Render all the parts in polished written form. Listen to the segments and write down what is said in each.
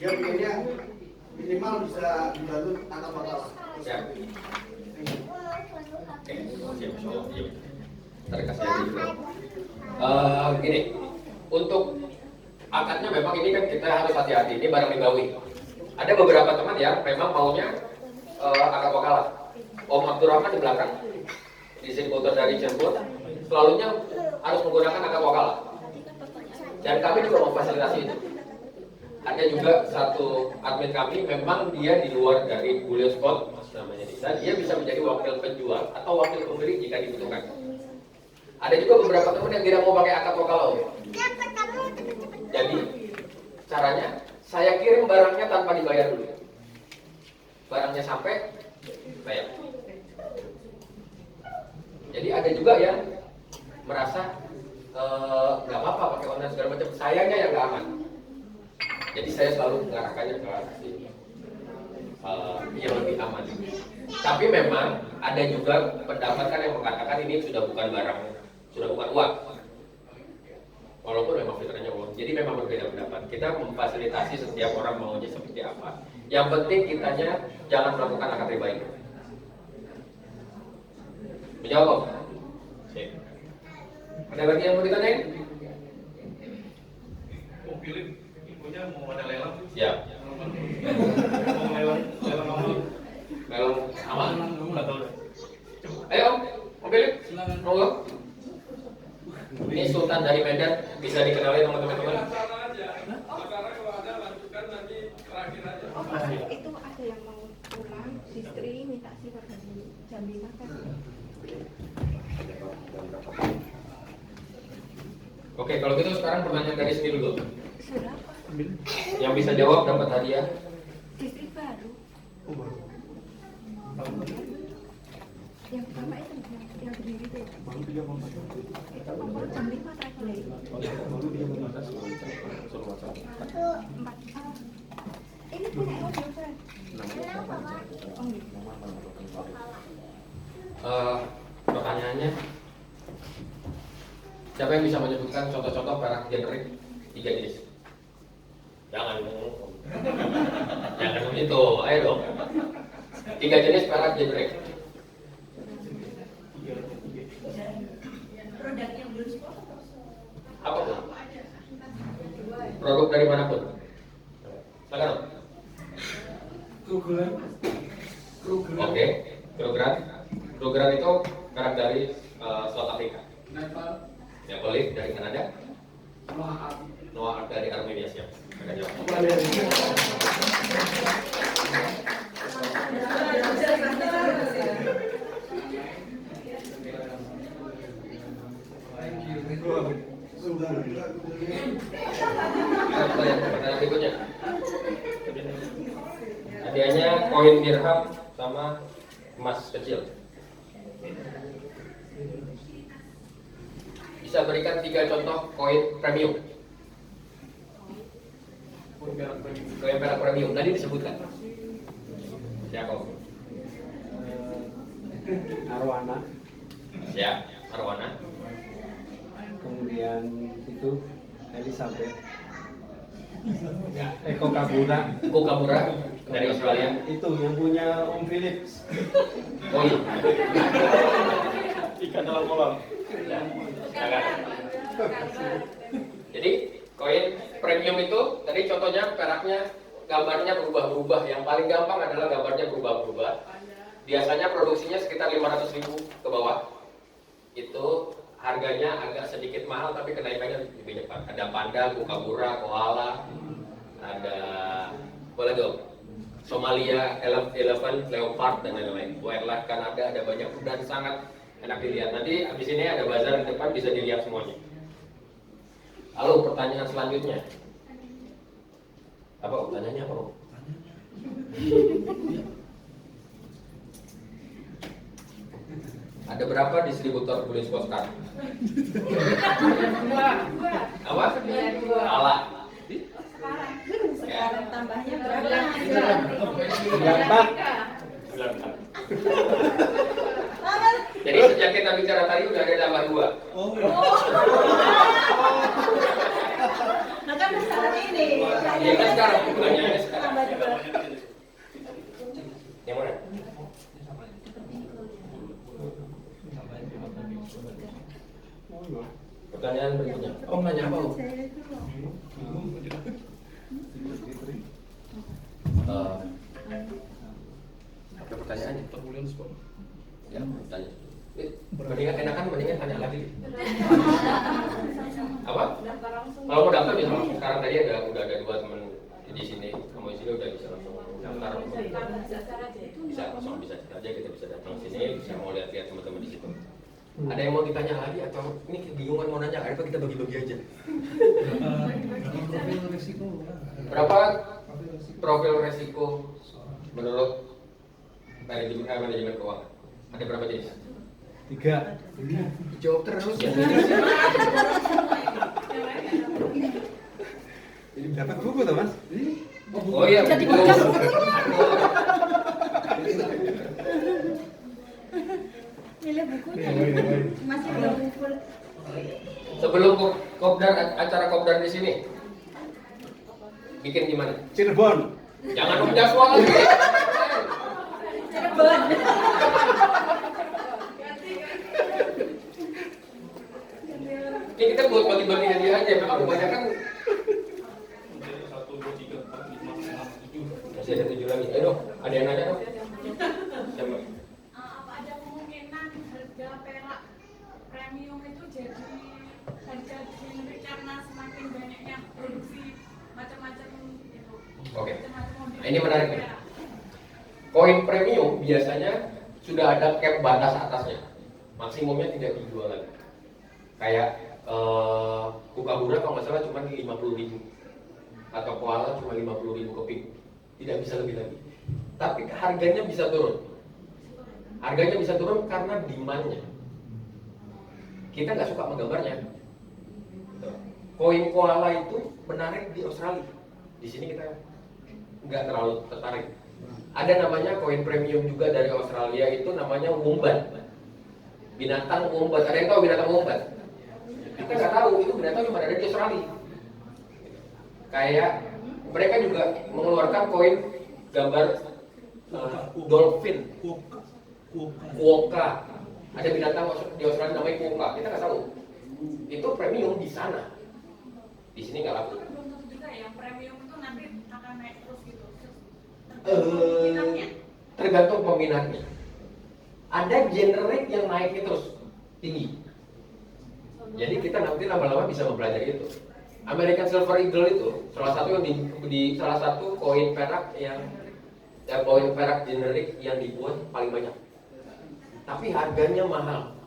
Dia pengennya minimal bisa dibantu anak bakal. Ya. Oke, siap. Ntar kasih aja juga. Gini, untuk akadnya memang ini kan kita harus hati-hati. Ini barang ribawi. Ada beberapa teman yang memang maunya akad wakalah. Om Abdurrahman di belakang, distributor dari Cirebon, selalunya harus menggunakan akad wakalah. Dan kami juga memfasilitasi itu. Ada juga satu admin kami, memang dia di luar dari Bullion Spot, namanya Nisa, dia bisa menjadi wakil penjual atau wakil pembeli jika dibutuhkan. Ada juga beberapa teman yang tidak mau pakai akad wakalah. Jadi caranya, saya kirim barangnya tanpa dibayar dulu. Barangnya sampai, bayar. Jadi ada juga yang merasa nggak apa-apa pakai online segala macam, sayangnya yang nggak aman. Jadi saya selalu mengarahkannya ke yang lebih aman. Tapi memang ada juga pendapat kan yang mengatakan ini sudah bukan barang, sudah bukan uang. Walaupun memang fitrahnya uang. Jadi memang berbeda pendapat. Kita memfasilitasi setiap orang maunya seperti apa. Yang penting kitanya jangan melakukan akad riba ini. Menjawab? Sip. Ada lagi yang mau ditanyain? Oh, Philip, infonya mau ada lelang? Ya. Mau lelang apa? Lelang sama? Nggak tahu deh. Ayo, Om Philip, monggo. Ini Sultan dari Medan, bisa dikenali teman-teman. Itu ada yang mau pulang, istri minta sih pada jaminan kan. Oke, kalau gitu sekarang pertanyaan dari sini dulu. Sudah, Yang bisa jawab dapat hadiah. istri baru. Yang pertama itu yang berdiri itu. Itu umur jam 5 terakhir. 4. Ini punya Om Yosef. Oh, gitu. Pertanyaannya, siapa yang bisa menyebutkan contoh-contoh perak generik 3 jenis? Jangan begitu, ayo dong. 3 jenis perak generik. Produk yang belum spot. Apa tuh? Produk dari manapun. Silakan. Oke, Kruger itu merek dari South Africa. Nepal dari Kanada. Noah Ark dari Armenia, siap. Akan jawab. Pertanyaan berikutnya. Hadiahnya koin dirham sama emas kecil. Bisa berikan 3 contoh koin premium. Koin perak premium tadi disebutkan. Siapa? Arwana, Siap, Arwana. kemudian itu Elizabeth, Ya. Eko Kabura, Kookamura dari Australia. itu yang punya Om Philips. Oh iya. Ikan dalam kolam. Ya. Silakan. Jadi koin premium itu tadi contohnya peraknya gambarnya berubah-ubah. Yang paling gampang adalah gambarnya berubah-ubah. Biasanya produksinya sekitar 500.000 ke bawah. Itu harganya agak sedikit mahal tapi kenaikannya lebih cepat. Ada panda, kookamura, koala, ada boleh dong. Somalia, elephant, leopard dan lain-lain. Wildlife Kanada ada banyak dan sangat enak dilihat. Nanti habis ini ada bazar di depan bisa dilihat semuanya. Lalu pertanyaan selanjutnya. Apa pertanyaannya apa? Ada berapa distributor Bullion Spot sekarang? Apa? Salah. Sekarang tambahnya berapa? 94. Jadi sejak kita bicara tadi udah ada tambah 2. Nah kan saat ini. Iya kan sekarang pertanyaannya sekarang. Tambah juga. Yang mana? Pertanyaan berikutnya. Oh, nanya apa? Om? Apa pertanyaannya? Ya, tanya. Mendingan tanya lagi. Apa? Kalau mau daftar bisa langsung. Sekarang tadi udah ada 2 teman di sini. Kamu di sini udah bisa langsung daftar. Bisa langsung bisa aja kita bisa datang sini, bisa mau lihat-lihat teman-teman di situ. Ada yang mau ditanya lagi atau ini kebingungan mau nanya? Apa kita bagi-bagi aja? Berapa profil resiko menurut manajemen keuangan? Ada berapa jenis? 3. Jawab terus ya. Jadi dapat buku tuh Mas? Oh iya, Jadi betul. kocak. Milih bukunya. Masih belum full. Sebelum kopdar acara kopdar di sini, bikin gimana? Cirebon. Jangan Om Jaswa lagi. Cirebon. Ini kita buat bagi-bagi hadiah aja. Memang kebanyakan Jadi 1, 2, 3, 4, 5, 6, 7. masih ada 7 lagi. Ayo dong, ada yang nanya dong. Siapa? Apa ada kemungkinan harga perak premium itu jadi harga generik karena semakin banyaknya produksi macam-macam itu. Oke. Macam-macam mobil Nah, ini menarik nih. perak. Koin premium biasanya sudah ada cap batas atasnya. Maksimumnya tidak dijual lagi. Kayak Kukabura kalau nggak salah cuma 50.000 atau koala cuma 50.000 keping, tidak bisa lebih lagi. Tapi harganya bisa turun. Harganya bisa turun karena demand-nya. Kita nggak suka menggambarnya. Koin koala itu menarik di Australia. Di sini kita nggak terlalu tertarik. Ada namanya koin premium juga dari Australia, itu namanya wombat. Binatang wombat. Ada yang tahu binatang wombat? Kita nggak tahu, itu binatang cuma ada di Australia. Kayak mereka juga mengeluarkan koin gambar dolphin, quokka. Ada binatang di Australia namanya quokka. Kita nggak tahu. Itu premium di sana. Di sini nggak laku. Belum tentu juga yang premium itu nanti akan naik terus gitu. Tergantung peminatnya. Ada generik yang naiknya terus tinggi. Jadi kita nanti lama-lama bisa mempelajari itu. American Silver Eagle itu salah satu yang di salah satu koin perak yang koin perak generik yang dibuat paling banyak. Tapi harganya mahal.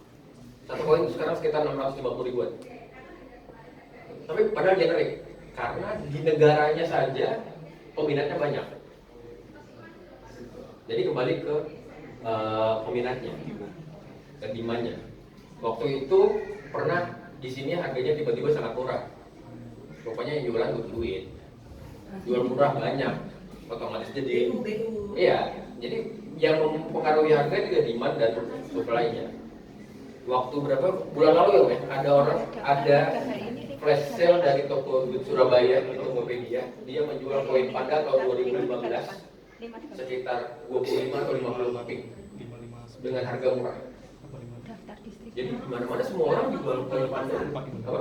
Satu koin sekarang sekitar 650 ribuan. Tapi padahal generik karena di negaranya saja peminatnya banyak. Jadi kembali ke peminatnya, ke demand-nya. Waktu itu pernah di sini harganya tiba-tiba sangat murah. Rupanya yang jualan butuh duit. Jual murah banyak, otomatis jadi. Iya, jadi yang mempengaruhi harga juga demand dan supply-nya. Waktu berapa bulan lalu ya, Men? Ada flash sale dari toko Surabaya itu Tokopedia. Dia menjual koin panda tahun 2015 sekitar 25 atau 50 keping dengan harga murah. Jadi di mana-mana semua orang jual koin panda. Apa?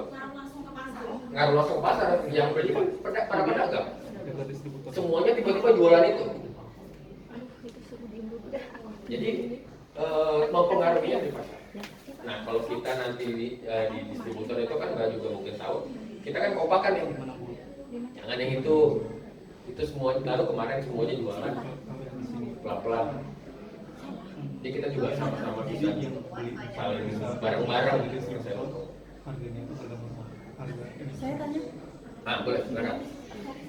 Ngaruh langsung ke pasar. Yang beli kan para pedagang. Semuanya tiba-tiba jualan itu. Jadi mempengaruhinya di pasar. Nah, kalau kita nanti di distributor itu kan nggak juga mungkin tahu. Kita kan kompakan yang jangan yang itu semua. Lalu kemarin semuanya jualan pelan-pelan. Jadi kita juga sama-sama bisa saling bareng-bareng gitu. Saya tanya. Nah, boleh, silakan.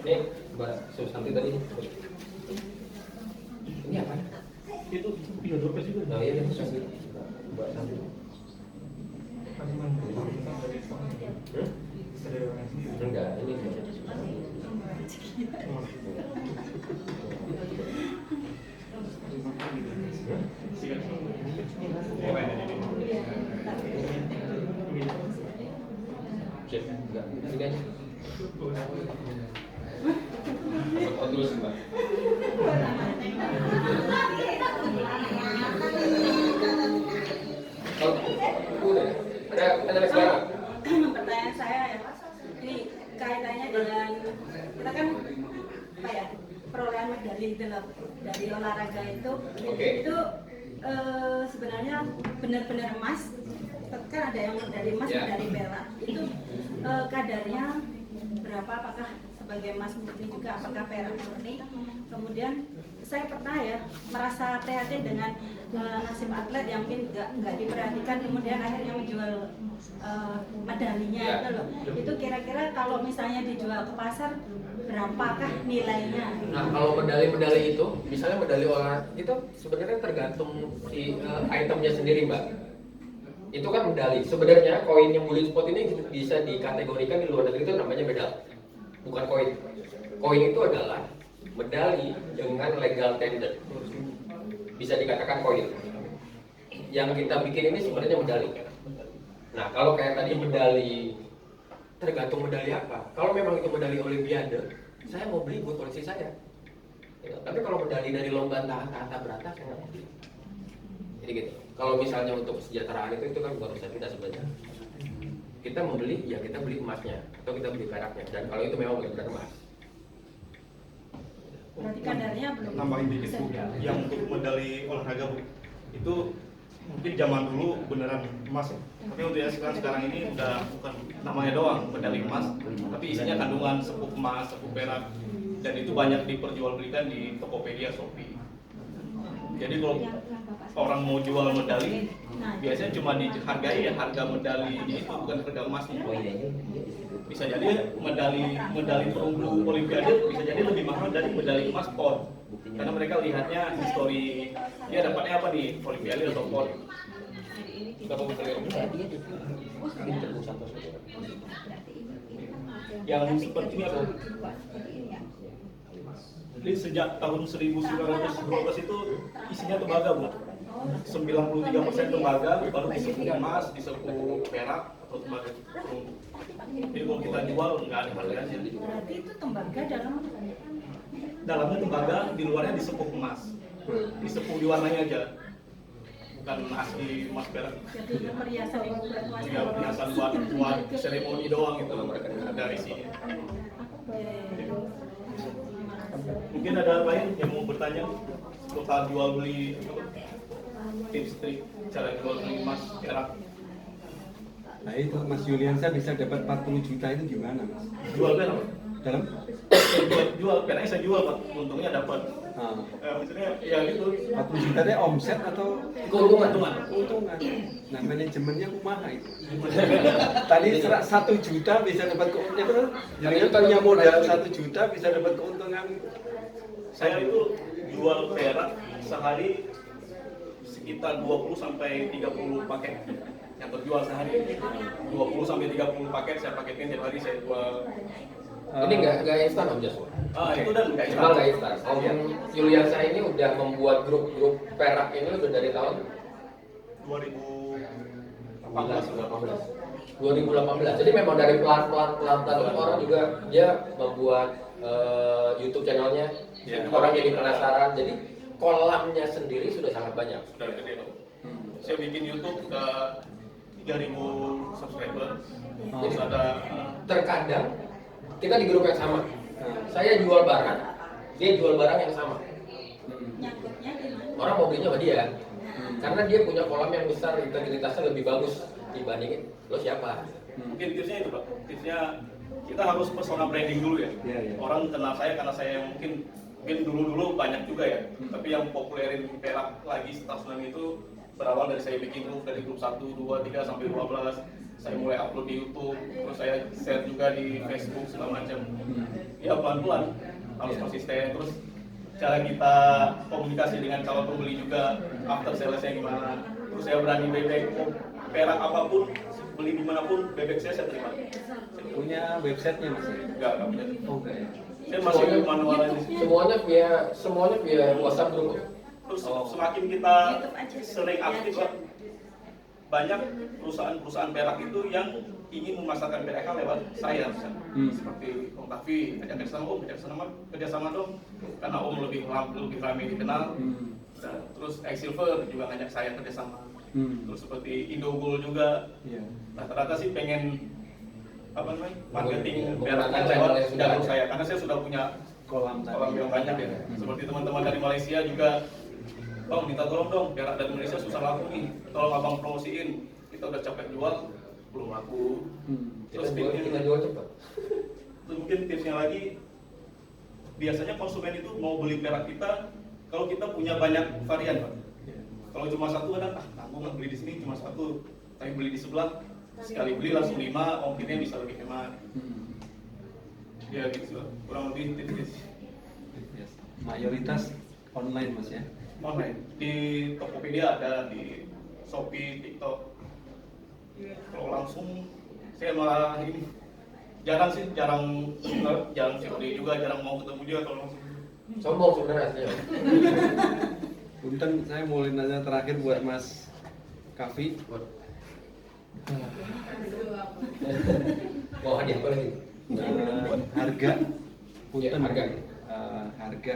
Nih, Mbak Susanti tadi. Ini apa? Itu iya dompet juga. Nah, iya, Susanti. Mbak Santi. Enggak, ini Sip, enggak, sini aja. Foto dulu sih, Mbak. Udah. Ada next barang. Pertanyaan saya ya, ini kaitannya dengan kita kan apa ya, perolehan medali dari olahraga itu, Oke. itu sebenarnya benar-benar emas. Kan ada yang medali emas, Ya. medali perak. Itu kadarnya berapa? Apakah sebagai emas murni juga, apakah perak murni? Kemudian saya pernah ya merasa prihatin dengan nasib atlet yang mungkin nggak diperhatikan, kemudian akhirnya menjual medalinya Ya. itu loh. Itu kira-kira kalau misalnya dijual ke pasar berapakah nilainya? Nah, kalau medali-medali itu, misalnya medali olahraga itu sebenarnya tergantung si itemnya sendiri, Mbak. Itu kan medali. Sebenarnya koin yang Bullion Spot ini bisa dikategorikan di luar negeri itu namanya medal, bukan koin. Koin itu adalah medali dengan legal tender. Bisa dikatakan koin. Yang kita bikin ini sebenarnya medali. Nah, kalau kayak tadi medali, tergantung medali apa. Kalau memang itu medali olimpiade, saya mau beli buat koleksi saya. Ya, tapi kalau medali dari lomba angkat berata, saya nggak mau beli. Jadi gitu. Kalau misalnya untuk kesejahteraan itu kan bukan urusan kita sebenarnya. Kita mau beli, ya kita beli emasnya atau kita beli peraknya. Dan kalau itu memang benar-benar emas. Berarti kadarnya belum Nambahin dikit Bu, yang untuk medali olahraga Bu, itu mungkin zaman dulu beneran emas ya. Tapi untuk yang sekarang ini udah bukan namanya doang medali emas, tapi isinya kandungan sepuh emas, sepuh perak, dan itu banyak diperjualbelikan di Tokopedia, Shopee. Jadi kalau orang mau jual medali, biasanya cuma dihargai ya harga medalinya itu, bukan harga emasnya. Bisa jadi medali perunggu olimpiade bisa jadi lebih mahal dari medali emas PON, karena mereka lihatnya histori dia dapatnya apa nih, olimpiade atau PON. Yang seperti ini apa? Jadi sejak tahun 1912 itu isinya tembaga Bu. 93% tembaga, baru disepuh emas, disepuh perak atau tembaga perunggu. Jadi kalau kita jual nggak ada harganya. berarti itu tembaga Dalamnya tembaga, di luarnya disepuh emas. Disepuh diwarnai aja, bukan asli emas perak. jadi perhiasan Ya, perhiasan buat seremoni doang itu mereka ada isinya. Mungkin ada lain yang mau bertanya total jual beli tips-trik cara jual beli emas perak? Nah itu Mas Yuliansa bisa dapat 40 juta itu gimana Mas? Jual perak? Dalam? Jual peraknya saya jual Pak, untungnya dapat. Maksudnya ya gitu. 40 juta itu omset atau Keuntungan. keuntungan? Nah manajemennya kumaha itu. Tadi 1 juta bisa dapat keuntungan. Jadi punya modal 1 juta bisa dapat keuntungan. Saya itu jual perak sehari sekitar 20 sampai 30 paket yang terjual sehari. 20 sampai 30 paket saya paketin tiap hari, saya jual. Ini nggak instan Om Jas. Itu dan nggak Memang nggak instan. Om Yuliansa ini udah membuat grup-grup perak ini udah dari tahun 2018. Jadi memang dari pelan-pelan orang juga dia membuat YouTube channelnya. Orang jadi penasaran. Jadi kolamnya sendiri sudah sangat banyak. Sudah gede Pak. Saya bikin YouTube ke 3.000 subscriber. Terus ada Terkadang kita di grup yang sama. Saya jual barang, dia jual barang yang sama. nyangkutnya gimana? Orang mau belinya sama dia. Karena dia punya kolam yang besar, integritasnya lebih bagus dibandingin lo siapa. mungkin tipsnya itu Pak. Tipsnya kita harus personal branding dulu ya. Orang kenal saya karena saya yang mungkin dulu banyak juga ya. Tapi yang populerin perak lagi stasiun itu berawal dari saya bikin grup dari grup 1, 2, 3 sampai 12. Saya mulai upload di YouTube, terus saya share juga di Facebook segala macam. Ya pelan-pelan harus konsisten. Terus cara kita komunikasi dengan calon pembeli juga, after sales-nya gimana. Terus saya berani bebek perak apapun, beli dimanapun, bebek saya terima. Punya websitenya Mas? Enggak punya. Oke. Saya masih manual aja. Semuanya via WhatsApp dulu. Terus semakin kita sering aktif Pak, banyak perusahaan-perusahaan perak itu yang ingin memasarkan PRK lewat saya, seperti Om Kavi, ajak kerjasama dong, karena Om lebih ramai dikenal. Terus Silver juga ngajak saya kerjasama. Terus seperti Indogol juga, rata-rata sih pengen marketing PRK lewat jalur saya, karena saya sudah punya kolam yang banyak ya. Seperti teman-teman dari Malaysia juga, Bang minta tolong dong, perak dari Indonesia susah laku nih, tolong abang promosiin, kita udah capek jual, belum laku. Terus kita jual cepat. Terus mungkin tipsnya lagi, biasanya konsumen itu mau beli perak kita kalau kita punya banyak varian, Pak. Kalau cuma satu kadang tanggung beli di sini cuma satu, tapi beli di sebelah sekali beli langsung 5, ongkirnya bisa lebih hemat. Ya gitu, kurang lebih tips. Mayoritas online Mas ya? Online, di Tokopedia ada, di Shopee, TikTok. Kalau langsung saya malah ini jarang COD juga, jarang mau ketemu juga kalau langsung. Sombong sebenarnya aslinya. Punten, saya mau nanya terakhir buat Mas Kavi. Mau hadiah apa lagi? Harga, punten harga. Harga.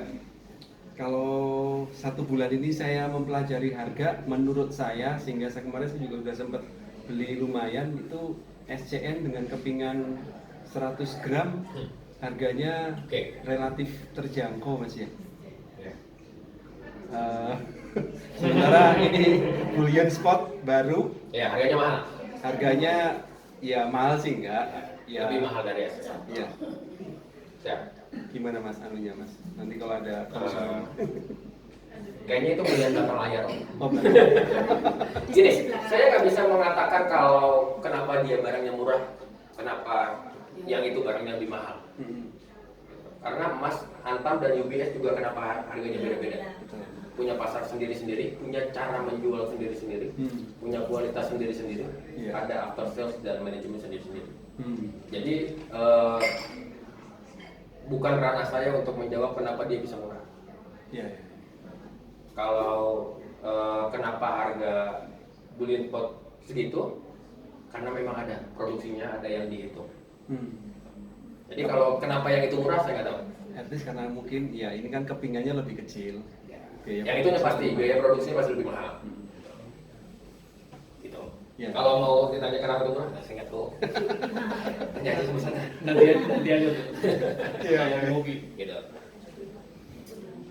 Kalau 1 bulan ini saya mempelajari harga, menurut saya sehingga saya kemarin saya juga sudah sempat beli lumayan, itu SCN dengan kepingan 100 gram harganya relatif terjangkau Mas ya. Sementara ini bullion spot baru, ya harganya mahal. Harganya ya mahal sih enggak? Ya, lebih mahal dari SCN. Iya. Siap. Gimana Mas anunya Mas? Nanti kalau ada konsumen. Kayaknya itu pilihan tata layar. Oh, Gini, saya nggak bisa mengatakan kalau kenapa dia barangnya murah, kenapa yang itu barangnya lebih mahal. Karena Mas Antam dan UBS juga kenapa harganya beda-beda. Punya pasar sendiri-sendiri, punya cara menjual sendiri-sendiri, punya kualitas sendiri-sendiri, ada after sales dan manajemen sendiri-sendiri. Jadi bukan ranah saya untuk menjawab kenapa dia bisa murah. Kalau kenapa harga bullion pot segitu, karena memang ada produksinya, ada yang dihitung. Jadi kalau kenapa yang itu murah saya nggak tahu. At least karena mungkin ya ini kan kepingannya lebih kecil. Yang itu pasti biaya produksinya pasti lebih mahal. Gitu. Ya. Kalau mau ditanya kenapa itu murah, saya nggak tahu. Tanya aja sama sana. Nanti aja tuh. Iya. Gitu.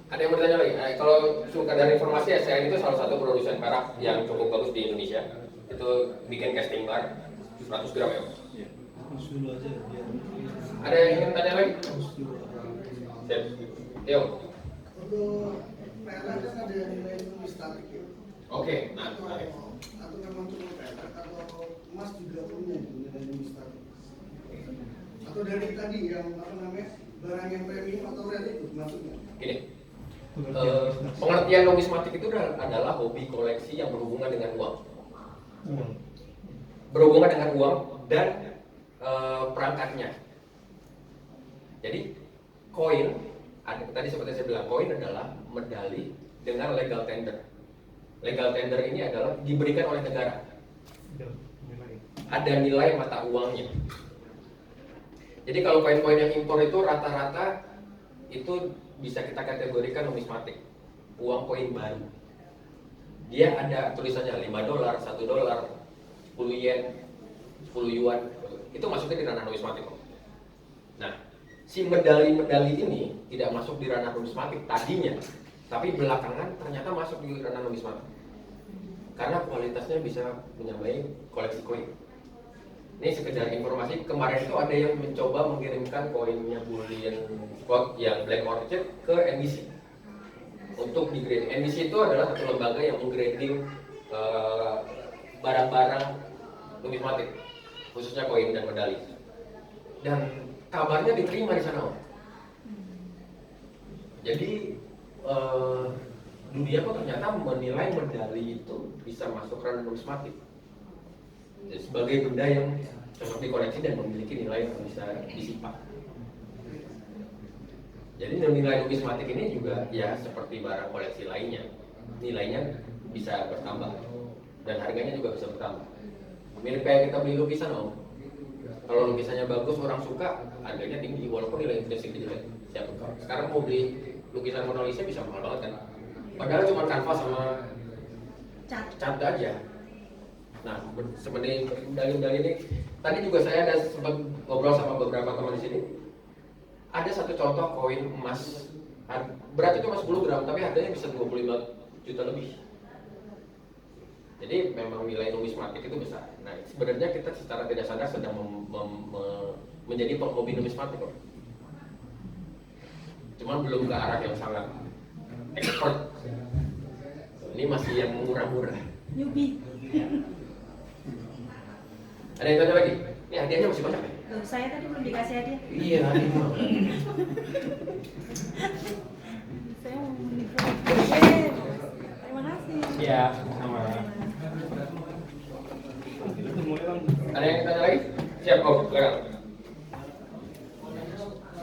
Ada yang bertanya lagi? Kalau suka dari informasi, SCN itu salah satu produsen perak yang cukup bagus di Indonesia. Itu bikin casting bar 100 gram ya. Ada yang ingin tanya lagi? Siap. Yo. Untuk perak kan ada nilai numismatik ya. Oke, nah, menarik. Atau memang cuma perak atau emas juga punya nilai numismatik. Atau dari tadi yang barang yang premium atau rare itu maksudnya? Gini. Pengertian numismatik itu adalah hobi koleksi yang berhubungan dengan uang. Berhubungan dengan uang dan perangkatnya. Jadi koin, tadi seperti saya bilang, koin adalah medali dengan legal tender. Legal tender ini adalah diberikan oleh negara. Ada nilai mata uangnya. Jadi kalau koin-koin yang impor itu rata-rata itu bisa kita kategorikan numismatik, uang koin baru. Dia ada tulisannya $5, $1, 10 yen, 10 yuan, itu masuknya di ranah numismatik. Nah, si medali-medali ini tidak masuk di ranah numismatik tadinya, tapi belakangan ternyata masuk di ranah numismatik. Karena kualitasnya bisa menyamai koleksi koin. Ini sekedar informasi, kemarin itu ada yang mencoba mengirimkan koinnya bullion spot yang Black Orchid ke NBC untuk di-grade. NBC itu adalah satu lembaga yang menggrading barang-barang numismatik, khususnya koin dan medali. Dan kabarnya diterima di sana. Jadi dunia kok ternyata menilai medali itu bisa masuk ranah numismatik sebagai benda yang cocok dikoleksi dan memiliki nilai yang bisa disimpan. Jadi nilai numismatik ini juga ya seperti barang koleksi lainnya, nilainya bisa bertambah dan harganya juga bisa bertambah. Mirip kayak kita beli lukisan om. Kalau lukisannya bagus orang suka, harganya tinggi walaupun nilai intrinsik jelek. Siapa tahu. Sekarang mau beli lukisan Mona Lisa bisa mahal banget kan? Padahal cuma kanvas sama cat aja. Nah, sebenarnya dalil-dalil ini tadi juga saya ada sempat ngobrol sama beberapa teman di sini. Ada satu contoh koin emas, berat itu cuma 10 gram, tapi harganya bisa 25 juta lebih. Jadi memang nilai numismatik itu besar. Nah, sebenarnya kita secara tidak sadar sedang menjadi penghobi numismatik kok. Cuma belum ke arah yang sangat expert. Ini masih yang murah-murah. Newbie. Ada yang tanya lagi? Ini hadiahnya masih banyak ya? Loh, saya tadi belum dikasih hadiah. Iya, hadiah. Saya mau menikmati. Terima kasih. Iya, sama. Ada yang tanya lagi? Siap, Om. Silakan.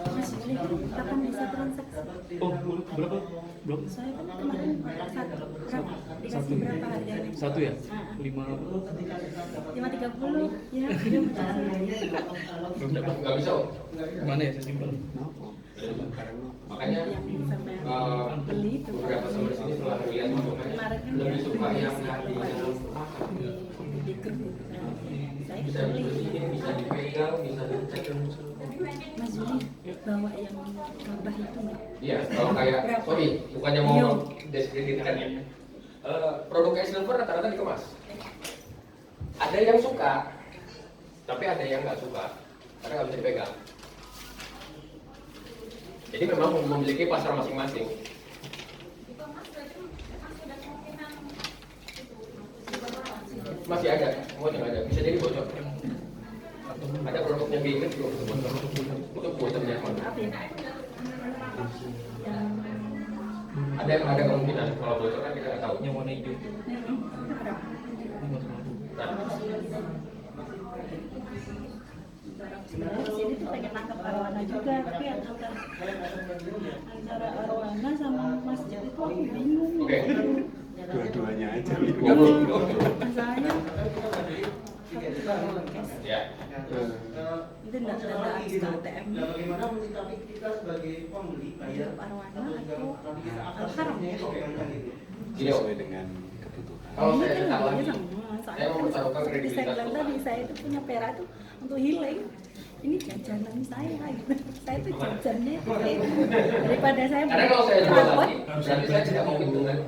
Mas, ini kapan bisa transaksi? Oh, berapa? Berapa? Saya kan kemarin satu berapa? Dikasih berapa harganya? Satu ya? Nah. 5. 5.30 ya, dia Nggak bisa, Om. Mana ya? Saya simpan. Makanya beli itu beberapa sama di sini setelah melihat masukannya kemarin kan lebih dia suka yang beli hadiahnya di grup itu kan. Saya bisa beli dibeliin, bisa dipegang, bisa dicek. Mas Juli bawa yang gabah itu nggak? Iya, kalau kayak, sorry, bukannya mau Iya. diskreditkan ya. Produk kayak silver rata-rata dikemas. Ada yang suka, tapi ada yang nggak suka, karena nggak bisa dipegang. Jadi memang memiliki pasar masing-masing. Masih ada, semua yang ada. Bisa jadi bocor. Ada produknya Gamer juga bisa bocor. Itu bocornya mana? Maaf ya. Ada kemungkinan kalau bocor kan kita nggak tahu. Yang warna hijau. Nah, Sebenarnya sini tuh pengen nangkep arwana juga, tapi antara arwana sama masjid itu aku bingung. Oke. Dua-duanya aja. Masalahnya ya. itu nggak ada akses ke ATM. Bagaimana menyikapi kita sebagai pembeli bayar Arwana atau Al-Haram ya? Gini, Om. Sesuai dengan kebutuhan. Kalau Ini saya kan datang lagi, sama. saya mau mempertaruhkan Seperti saya kredibilitas bilang tadi, saya itu punya perak itu untuk healing. Ini jajanan saya gitu. Saya tuh jajannya healing. Daripada saya Karena kalau saya jual perawat, lagi, berarti saya tidak mungkin dengan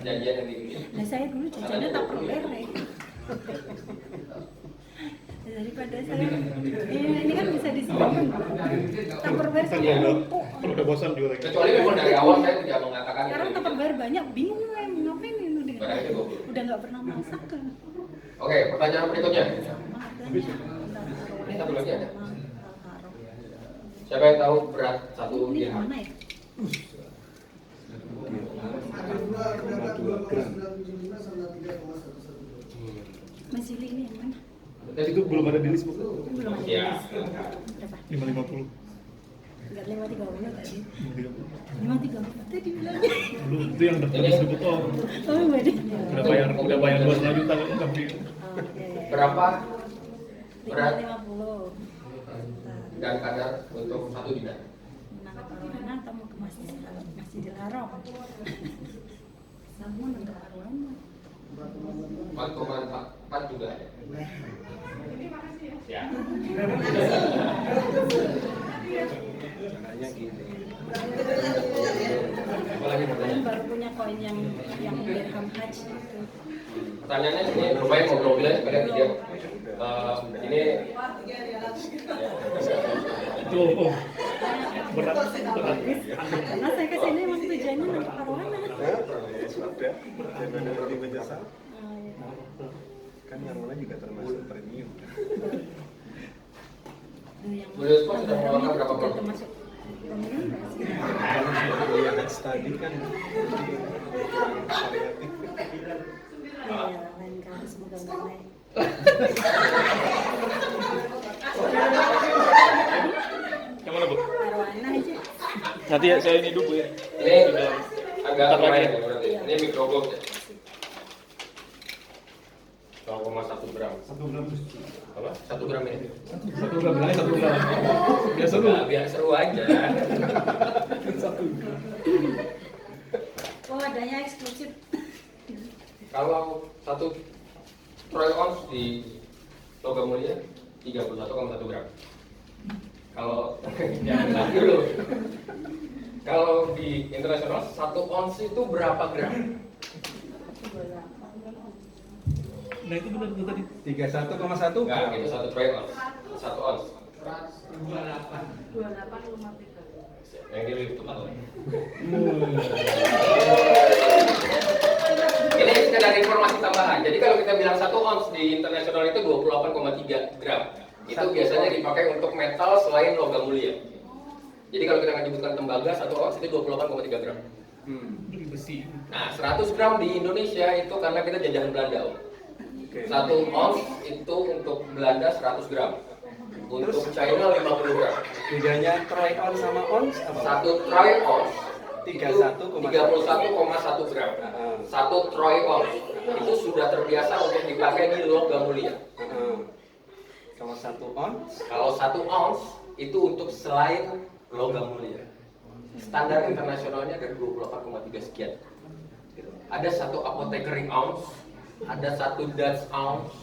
janjian yang dibikin. nah saya dulu jajannya tak perler ya. Daripada saya ini kan bisa disimpan Tupperware Kan sama ya udah, numpuk. kalau udah bosan juga lagi. Kecuali memang dari awal saya tidak mengatakan. Sekarang Tupperware banyak, bingung saya mau ngapain ini Barangnya dengan 20. udah nggak pernah masak kan. Oke, pertanyaan berikutnya. Ini satu lagi ada. Siapa yang tahu berat satu Ini dirham? mana ya? Mas Juli ini yang mana? Itu belum ada di list, Bu. Belum ada. Ya. Berapa? 550. Enggak lewat 30 tadi. 530 tadi bilangnya. Belum, itu yang daftar disebut oh. Oh, beda. Udah bayar 2,5 juta kok tapi Oke. Berapa berat 50. dan kadar untuk satu dinar? Menangkap arwana atau mau ke Masjidil Haram? Namun untuk arwana. 4,4 juga ada. Ya. Caranya gini. Apa lagi Kan pertanyaan? baru punya koin yang dirham haji itu. Pertanyaannya ini lumayan ngobrol bilang sebenarnya video. Ini itu oh. Berat. Karena saya kesini emang tujuannya untuk arwana. Sudah, daripada lebih menyesal. Oh, iya. Kan yang mana juga termasuk premium. Yang Beliau Sport sudah Al-Haram mengeluarkan itu berapa juga produk? termasuk premium nggak sih? Kalau yang tadi kan variatif. Iya, lain kali semoga nggak naik. Yang mana, Bu? Arwana aja. Nanti ya saya ini dulu ya. Ini agak lumayan ya berarti. Ini microgold ya. gram. 1 gram. Apa? 1 gram ini. 1 gram bilangnya 1 gram. Biar seru. Nah, biar seru aja. Oh, adanya eksklusif. Kalau 1 troy ounce di logam mulia 31,1 gram. Kalau jangan lagi dulu. Kalau di internasional 1 ounce itu berapa gram? Nah itu benar tuh tadi. 31,1. Enggak, itu 1 troy ounce. 1 ounce. 28,3. Yang ini lebih tepat. Ini sekedar informasi tambahan. Jadi kalau kita bilang 1 ounce di internasional itu 28,3 gram. Itu biasanya dipakai untuk metal selain logam mulia. Jadi kalau kita menyebutkan tembaga 1 ounce itu 28,3 gram. Beli besi. Nah, 100 gram di Indonesia itu karena kita jajahan Belanda, Om. 1 ounce itu untuk Belanda 100 gram. Untuk China 50 gram. Bedanya troy ounce sama ounce apa? 1 troy ounce 31,1 gram. 1 troy ounce itu sudah terbiasa untuk dipakai di logam mulia. Kalau 1 ounce Kalau 1 ounce itu untuk selain logam mulia. Standar internasionalnya dari 28,3 sekian. Ada 1 apothecary ounce, ada 1 Dutch ounce,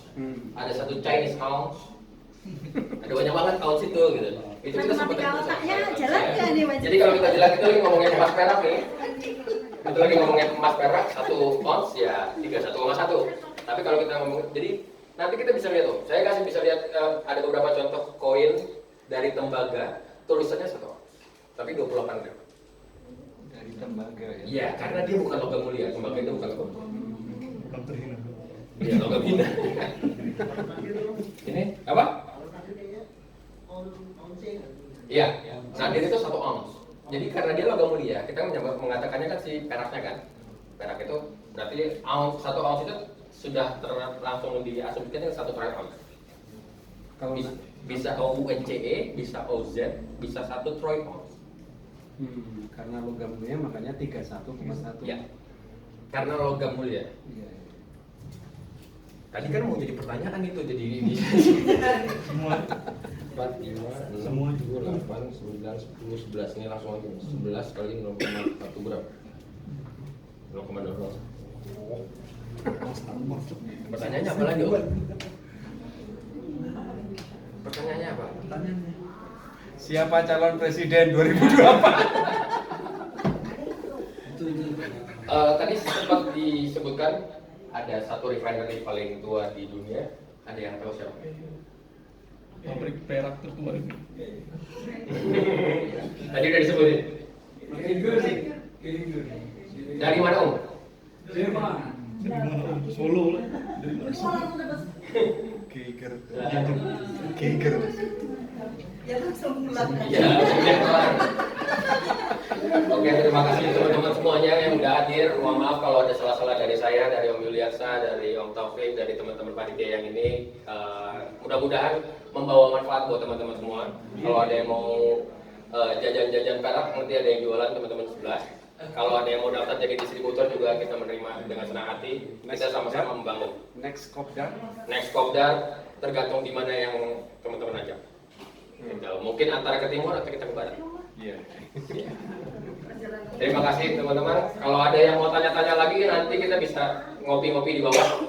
ada 1 Chinese ounce. Ada banyak banget ounce itu gitu. Itu kita sempat Matematika otaknya jalan nggak nih, Wajib? Jadi kalau kita bilang kita lagi ngomongin emas perak nih, kita lagi ngomongin emas perak 1 ounce ya 31,1. Tapi kalau kita ngomong, jadi nanti kita bisa lihat tuh. Saya kasih bisa lihat ada beberapa contoh koin dari tembaga, tulisannya 1 ounce, tapi 28 gram. dari tembaga ya. Iya, karena dia bukan logam mulia, tembaga itu bukan logam mulia. Bukan terhina. Iya, logam hina. Ini apa? Iya, nah dia itu 1 ounce. Jadi karena dia logam mulia, kita mengatakannya kan si peraknya kan. Perak itu berarti ounce, 1 ounce itu sudah langsung diasumsikan dengan 1 troy ounce. Kalau Bisa OUNCE, bisa OZ, bisa 1 troy ounce. karena logam mulia makanya 31,1. Ya, karena logam mulia. Iya. Tadi kan mau jadi pertanyaan itu, jadi ini. Semua 4, 5, 6, Semua 7, 8, 9, 10, 11. Ini langsung aja. 11 kali 0,1 gram. 0,00. Pertanyaannya apa lagi, Om? Pertanyaannya apa? Siapa calon presiden 2024? Tadi sempat disebutkan ada 1 refinery paling tua di dunia. Ada yang tahu siapa? pabrik perak tertua itu. Tadi udah disebutin. Dari mana, Om? Dari mana Om? Solo lah. Dari mana? Geiger. Geiger. Ya langsung pulang. Ya, sudah kelar. Oke, terima kasih teman-teman semuanya yang udah hadir. Mohon maaf kalau ada salah-salah dari saya, dari Om Yuliarsa, dari Om Taufik, dari teman-teman panitia yang ini. Mudah-mudahan membawa manfaat buat teman-teman semua. Kalau ada yang mau jajan-jajan perak, nanti ada yang jualan teman-teman sebelah. Kalau ada yang mau daftar jadi distributor juga kita menerima dengan senang hati. Kita sama-sama membangun. Next Kopdar. Next Kopdar tergantung di mana yang teman-teman ajak. Mungkin antara ke timur atau kita ke barat. Iya. Terima kasih teman-teman. Kalau ada yang mau tanya-tanya lagi nanti kita bisa ngopi-ngopi di bawah.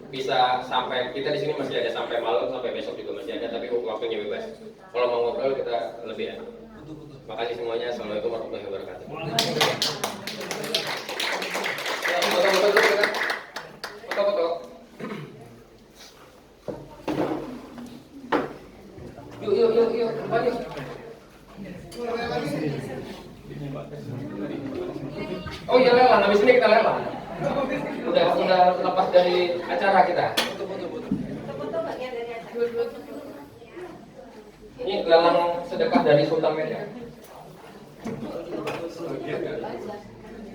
Bisa sampai kita di sini masih ada sampai malam, sampai besok juga masih ada, tapi waktunya bebas. Kalau mau ngobrol kita lebih enak. Makasih semuanya. Assalamualaikum warahmatullahi wabarakatuh. Ya, foto-foto dulu kita. Foto-foto. Yuk, kembali yuk. Oh iya lelang, habis ini kita lelang. Udah lepas dari acara kita. Foto bagian dari acara. Ini lelang sedekah dari Sultan Medan.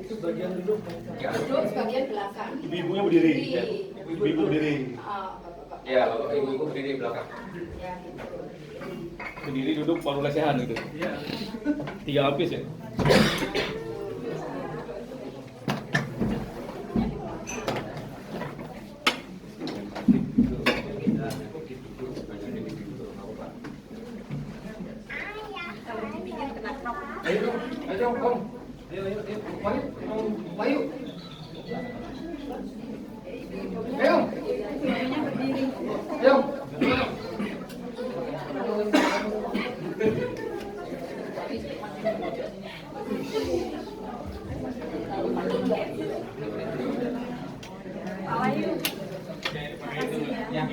Itu bagian duduk. Duduk sebagian belakang. Ibu-ibunya berdiri. Ibu-ibu berdiri. Bapak-bapak. Ya, bapak ibu berdiri di belakang. Ya, gitu. Berdiri duduk paru lesehan gitu. Iya. 3 lapis ya. Ayo dong, Om. Ayo. Mari, Bayu. Ayo. Ibunya berdiri. Ayo. Pak Wahyu. Ya.